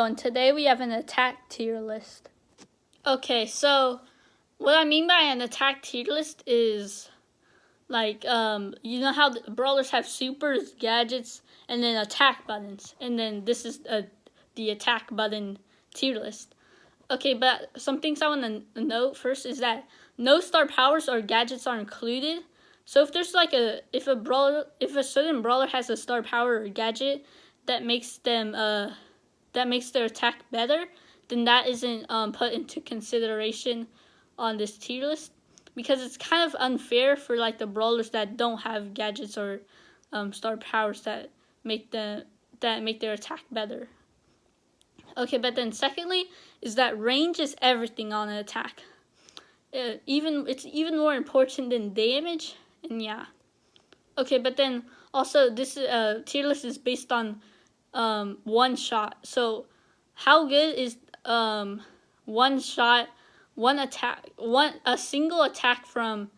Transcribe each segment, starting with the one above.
Hello, and today we have an attack tier list. Okay, so what I mean by an attack tier list is like, you know how the brawlers have supers, gadgets, and then attack buttons, and then this is the attack button tier list. Okay, but some things I want to note first is that no star powers or gadgets are included. So if there's like if a certain brawler has a star power or gadget that makes their attack better, then that isn't put into consideration on this tier list, because it's kind of unfair for like the brawlers that don't have gadgets or star powers that make their attack better. Okay, but then secondly is that range is everything on an attack. It's even more important than damage, and yeah. Okay, but then also this tier list is based on one shot. So how good is one shot, a single attack from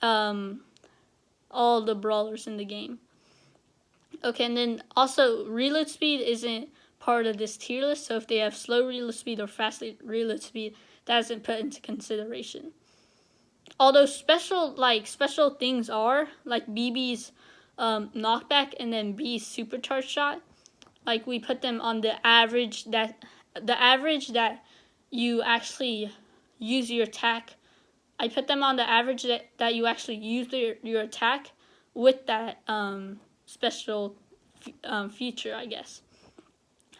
all the brawlers in the game? Okay, and then also reload speed isn't part of this tier list. So if they have slow reload speed or fast reload speed, that isn't put into consideration. Although special things are like BB's knockback and then B's supercharged shot. Like we put them on the average that you actually use your attack. I put them on the average that you actually use your attack with that special feature, I guess.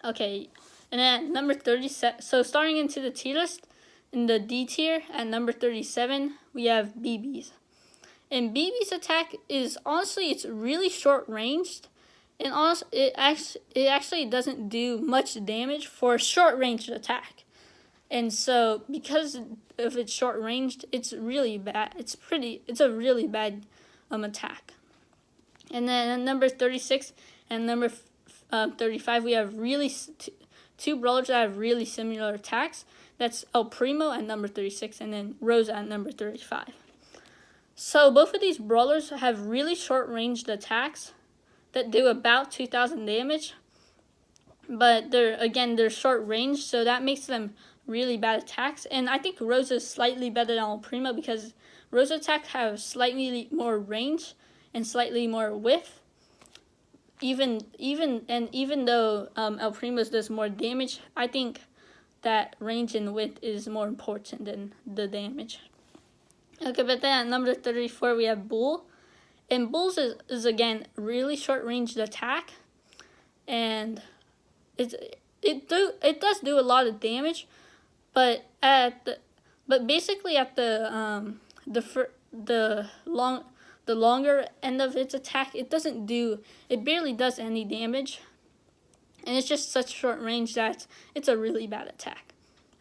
Okay, and then number 37. So starting into the tier list, in the D tier at number 37, we have BB's. And BB's attack is honestly, it's really short ranged. And also, it actually doesn't do much damage for a short-ranged attack. And so, because of its short-ranged, it's really bad. It's a really bad attack. And then at number 36 and number 35, we have really two brawlers that have really similar attacks. That's El Primo at number 36 and then Rosa at number 35. So both of these brawlers have really short-ranged attacks that do about 2,000 damage, but they're short range, so that makes them really bad attacks. And I think Rosa is slightly better than El Primo because Rosa attacks have slightly more range and slightly more width. Even though El Primo's does more damage, I think that range and width is more important than the damage. Okay, but then at number 34 we have Bull. And Bull's is again really short ranged attack, and it does do a lot of damage, but basically at the longer end of its attack, it barely does any damage, and it's just such short range that it's a really bad attack.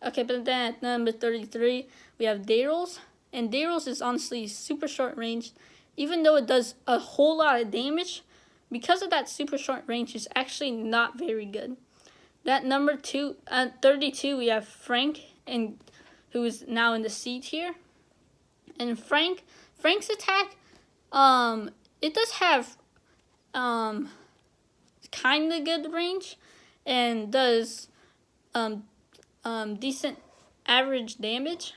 Okay, but then at number 33 we have Daryl's, and Daryl's is honestly super short range. Even though it does a whole lot of damage, because of that super short range, it's actually not very good. That number 32, we have Frank, and who is now in the C tier. And Frank's attack, it does have kind of good range, and does decent average damage.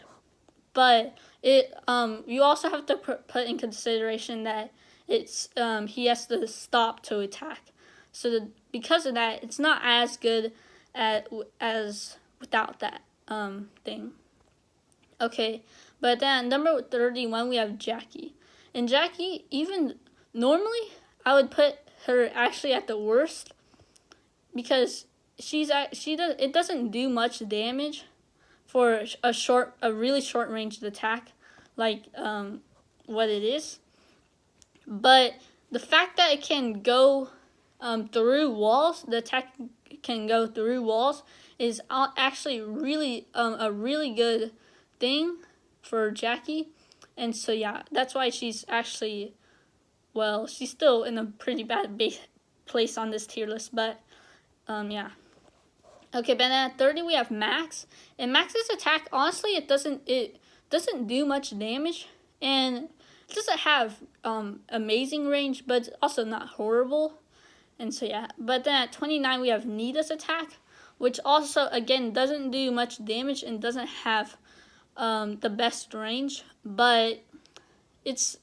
But you also have to put in consideration that he has to stop to attack. So because of that, it's not as good as without that thing. Okay, but then number 31 we have Jackie, and Jackie, even normally I would put her actually at the worst because it doesn't do much damage for a really short ranged attack like what it is. But the fact that it can go through walls, the attack can go through walls, is actually really a really good thing for Jackie. And so yeah, that's why she's actually, well, she's still in a pretty bad place on this tier list, but yeah. Okay, but then at 30 we have Max, and Max's attack, honestly, it doesn't do much damage, and it doesn't have amazing range, but it's also not horrible, and so yeah. But then at 29 we have Nita's attack. which also again doesn't do much damage and doesn't have the best range, but it's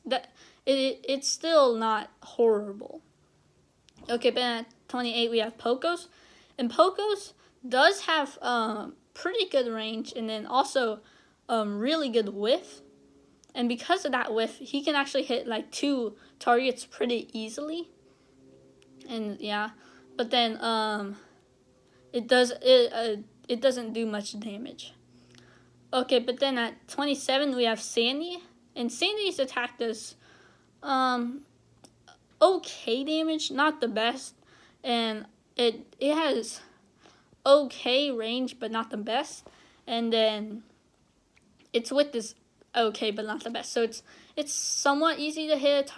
still not horrible. Okay, but at 28 we have Pokos, and Pokos does have pretty good range and then also really good whiff. And because of that whiff, he can actually hit like 2 targets pretty easily. And yeah, but then it doesn't do much damage. Okay, but then at 27 we have Sandy, and Sandy's attack does okay damage, not the best, and it has okay range but not the best, and then it's with this okay but not the best, so it's somewhat easy to hit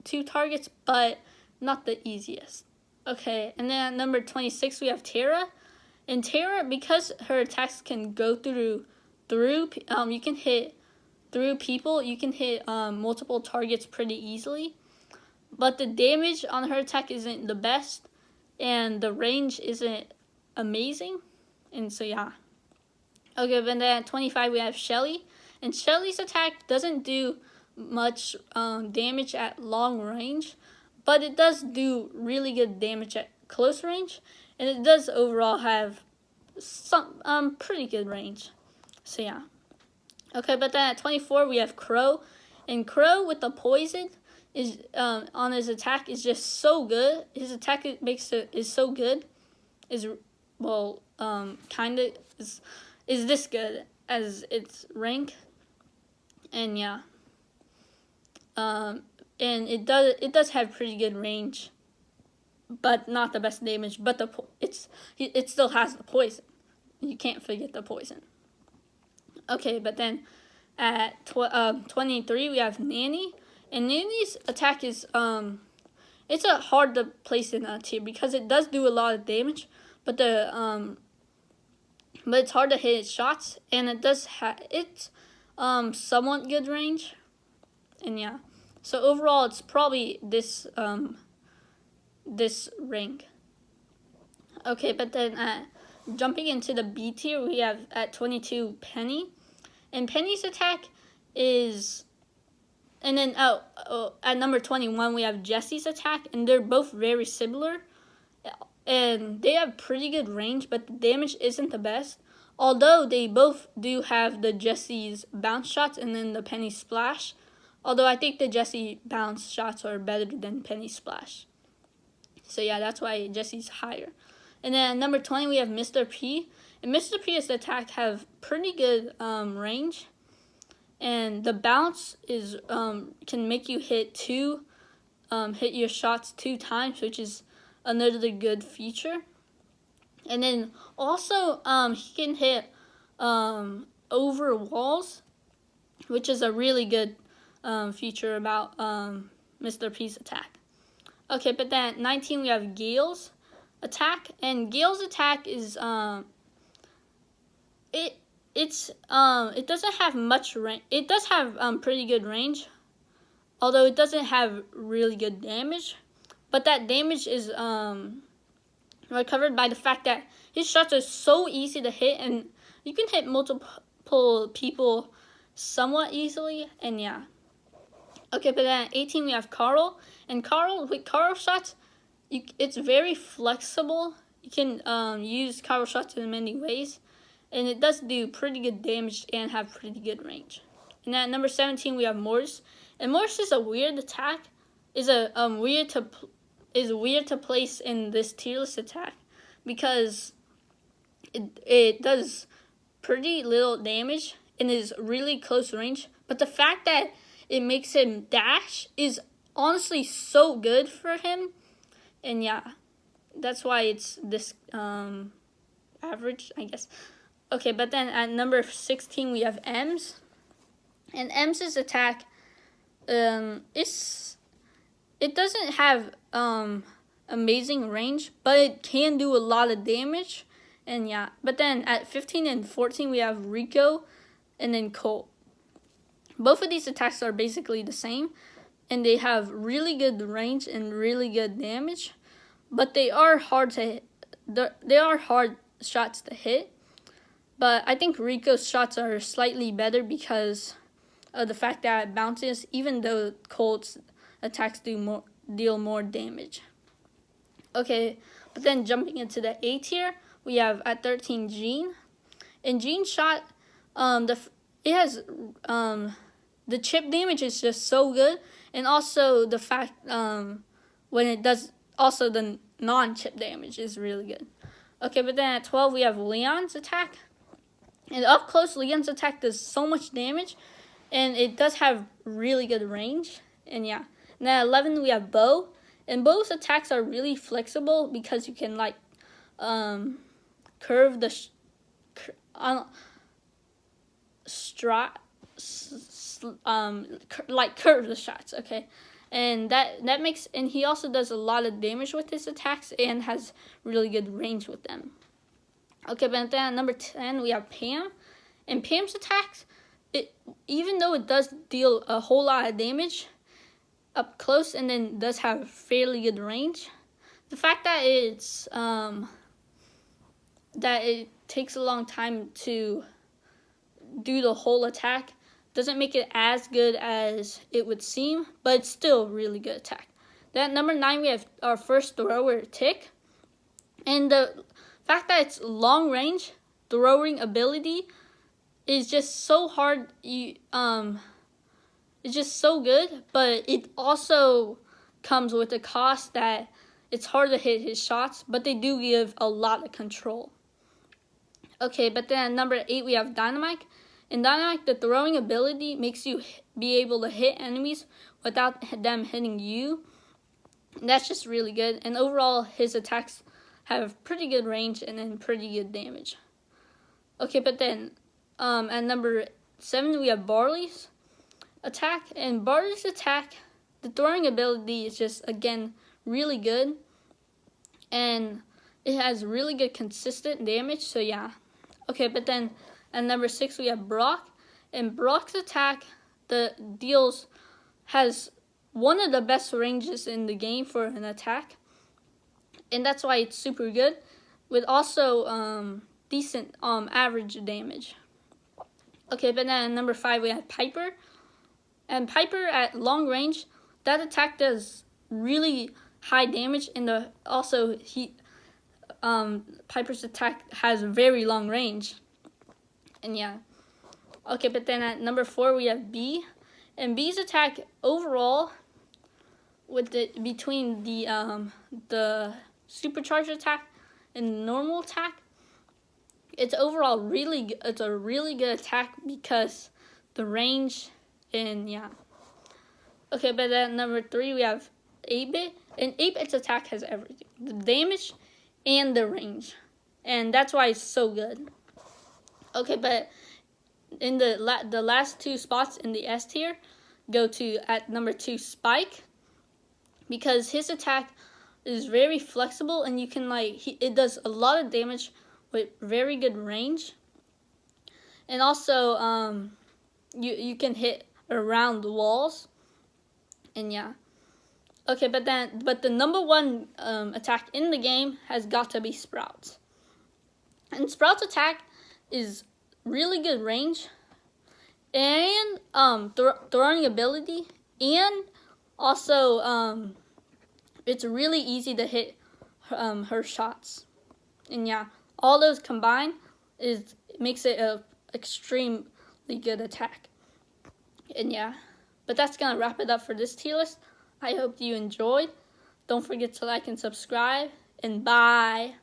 2 targets but not the easiest. Okay, and then at number 26 we have Terra, and Terra, because her attacks can go through you can hit through people, you can hit multiple targets pretty easily, but the damage on her attack isn't the best and the range isn't amazing, and so yeah. Okay, but then at 25 we have Shelly, and Shelly's attack doesn't do much damage at long range, but it does do really good damage at close range, and it does overall have some pretty good range. So yeah. Okay, but then at 24 we have Crow, and Crow with the poison is on his attack is just so good. His attack is so good. Kind of is this good as its rank, and yeah. And it does have pretty good range, but not the best damage. But it still has the poison. You can't forget the poison. Okay, but then at 23 we have Nanny, and Nanny's attack is it's hard to place in a tier because it does do a lot of damage, but but it's hard to hit its shots, and it does it's somewhat good range, and yeah. So overall, it's probably this rank. Okay, but then jumping into the B tier, we have at 22 Penny, and Penny's attack is, and then at number 21 we have Jessie's attack, and they're both very similar, and they have pretty good range, but the damage isn't the best. Although they both do have the Jessie's bounce shots and then the Penny splash. Although I think the Jessie bounce shots are better than Penny splash. So yeah, that's why Jessie's higher. And then at number 20 we have Mr. P. And Mr. P's attack have pretty good range. And the bounce is can make you hit your shots 2 times, which is another good feature. And then also he can hit over walls, which is a really good feature about Mr. P's attack. Okay, but then at 19 we have Gale's attack, and Gale's attack is it doesn't have much range. It does have pretty good range, although it doesn't have really good damage. But that damage is recovered by the fact that his shots are so easy to hit, and you can hit multiple people somewhat easily, and yeah. Okay, but then at 18 we have Carl, and with Carl shots, it's very flexible. You can use Carl shots in many ways, and it does do pretty good damage and have pretty good range. And then at number 17 we have Morse, and Morse is a weird attack. Is weird to place in this tier list attack because it does pretty little damage and is really close range. But the fact that it makes him dash is honestly so good for him, and yeah, that's why it's this average, I guess. Okay, but then at number 16 we have Ems, and Ems's attack it doesn't have amazing range, but it can do a lot of damage, and yeah. But then at 15 and 14 we have Rico and then Colt. Both of these attacks are basically the same, and they have really good range and really good damage, but they are hard shots to hit. But I think Rico's shots are slightly better because of the fact that it bounces, even though Colt's attacks deal more damage. Okay, but then jumping into the A tier, we have at 13 Gene. And Gene's shot, it has the chip damage is just so good, and also the fact when it does also the non-chip damage is really good. Okay, but then at 12 we have Leon's attack, and up close Leon's attack does so much damage, and it does have really good range. And yeah, and at 11 we have Bo, and Bo's attacks are really flexible because you can like curve the curve the shots, okay, and that makes, and he also does a lot of damage with his attacks and has really good range with them. Okay, but then at number 10 we have Pam, and Pam's attacks, even though it does deal a whole lot of damage up close and then does have fairly good range, the fact that that it takes a long time to do the whole attack doesn't make it as good as it would seem, but it's still really good attack. Then at number 9 we have our first thrower, Tick, and the fact that it's long range throwing ability is just so hard. It's just so good, but it also comes with a cost that it's hard to hit his shots, but they do give a lot of control. Okay, but then at number 8 we have Dynamite. In Dynamite, the throwing ability makes you be able to hit enemies without them hitting you. And that's just really good. And overall, his attacks have pretty good range and then pretty good damage. Okay, but then at number 7 we have Barley's attack. And Barley's attack, the throwing ability is just, again, really good. And it has really good consistent damage, so yeah. Okay, but then at number 6 we have Brock, and Brock's attack has one of the best ranges in the game for an attack, and that's why it's super good, with also decent average damage. Okay, but then at number 5 we have Piper, and Piper at long range, that attack does really high damage, and Piper's attack has very long range. And yeah. Okay, but then at number 4 we have B. And B's attack overall, between the supercharged attack and the normal attack, it's overall it's a really good attack because the range, and yeah. Okay, but at number 3 we have 8-Bit, and 8-Bit's attack has everything: the damage and the range, and that's why it's so good. Okay, but in the last 2 spots in the S tier go to at number 2 Spike, because his attack is very flexible and you can it does a lot of damage with very good range, and also you can hit around the walls, and yeah. Okay, but the number 1 attack in the game has got to be Sprout's, and Sprout's attack is really good range and throwing ability, and also it's really easy to hit her shots, and yeah, all those combined makes it a extremely good attack. And yeah, but that's gonna wrap it up for this tier list. I hope you enjoyed. Don't forget to like and subscribe, and bye.